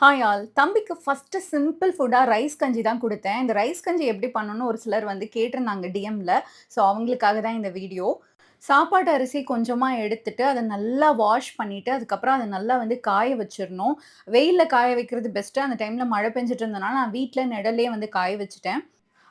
Hi all. தம்பிக்கு first simple ஃபுட்டா rice கஞ்சி தான் குடுத்தேன். இந்த ரைஸ் கஞ்சி எப்படி பண்ணணும்னு ஒரு சிலர் வந்து கேட்டிருந்தாங்க டிஎம்ல. ஸோ அவங்களுக்காக தான் இந்த வீடியோ. சாப்பாட்டு அரிசி கொஞ்சமா எடுத்துட்டு, அத நல்லா வாஷ் பண்ணிட்டு, அதுக்கப்புறம் அத நல்லா வந்து காய வச்சிரணும். வெயில்ல காய வைக்கிறது பெஸ்ட்டு. அந்த டைம்ல மழை பெஞ்சுட்டு இருந்தனால, நான் வீட்ல நிழல்லயே வந்து காய வச்சுட்டேன்.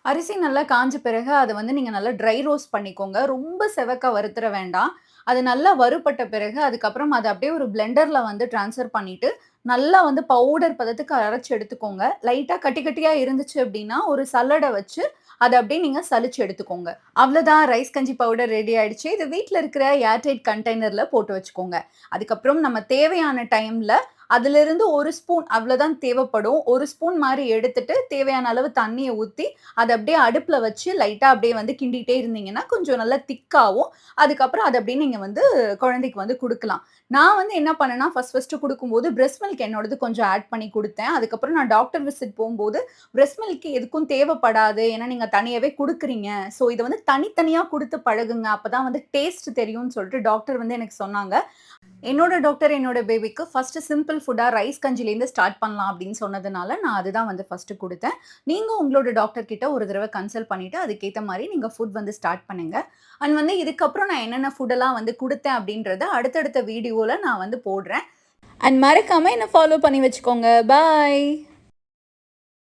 அரிசி நல்லா காஞ்ச பிறகு, அத வந்து நீங்க நல்லா ட்ரை ரோஸ்ட் பண்ணிக்கோங்க. ரொம்ப செவக்க வறுத்துற வேண்டாம். அது நல்லா வறுபட்ட பிறகு, அதுக்கப்புறம் அத அப்படியே ஒரு பிளெண்டர்ல வந்து ட்ரான்ஸ்ஃபர் பண்ணிட்டு, நல்லா வந்து பவுடர் பதத்துக்கு அரைச்சு எடுத்துக்கோங்க. லைட்டா கட்டி கட்டியா இருந்துச்சு அப்படின்னா, ஒரு சல்லட வச்சு அத அப்படியே நீங்க சலிச்சு எடுத்துக்கோங்க. அவ்வளோதான் ரைஸ் கஞ்சி பவுடர் ரெடி ஆயிடுச்சு. இது வீட்ல இருக்கிற ஏர்டைட் கண்டெய்னர்ல போட்டு வச்சுக்கோங்க. அதுக்கப்புறம் நம்ம தேவையான டைம்ல அதிலிருந்து 1 ஸ்பூன் அவ்வளோதான் தேவைப்படும். 1 ஸ்பூன் மாரி எடுத்துட்டு, தேவையான அளவு தண்ணீய ஊத்தி, அத அப்படியே அடுப்புல வச்சு லைட்டா அப்படியே வந்து கிண்டிட்டே இருந்தீங்கன்னா, கொஞ்சம் நல்லா திக்காவும். அதுக்கப்புறம் அத அப்படியே நீங்க வந்து குழந்தைக்கு வந்து குடுக்கலாம். நான் வந்து என்ன பண்ணேன்னா, ஃபர்ஸ்ட்டு குடுக்கும்போது பிரஸ்ட் மில்க் என்னோடது கொஞ்சம் ஆட் பண்ணி குடுத்தேன். அதுக்கப்புறம் நான் டாக்டர் விசிட் போம்போது, பிரஸ்ட் மில்க் எதுக்கும் தேவைப்படாது. ஏன்னா, நீங்க தனியாவே குடுக்குறீங்க. ஸோ, இத வந்து தனித்தனியா குடுத்து பழகுங்க. அப்பதான் வந்து டேஸ்ட் தெரியும்னு சொல்லிட்டு டாக்டர் வந்து எனக்கு சொன்னாங்க. என்னோட டாக்டர் என்னோட பேபிக்கு ஃபர்ஸ்ட்டு சிம்பிள் ஃபுட்டா ரைஸ் கஞ்சிலேருந்து ஸ்டார்ட் பண்ணலாம் அப்படின்னு சொன்னதுனால, நான் அதுதான் வந்து ஃபர்ஸ்ட்டு குடுத்தேன். நீங்க உங்களோட டாக்டர் கிட்ட ஒரு தடவ கன்சல்ட் பண்ணிட்டு, அதுக்கேத்த மாரி நீங்க ஃபுட் வந்து ஸ்டார்ட் பண்ணுங்க. அண்ட் வந்து இதுக்கப்புறம் நான் என்னென்ன ஃபுட்டெல்லாம் வந்து குடுத்தேன் அப்படின்றத அடுத்தடுத்த வீடியோல நான் வந்து போடுறேன். அண்ட் மறக்காம என்ன ஃபாலோ பண்ணி வச்சுக்கோங்க. பாய்.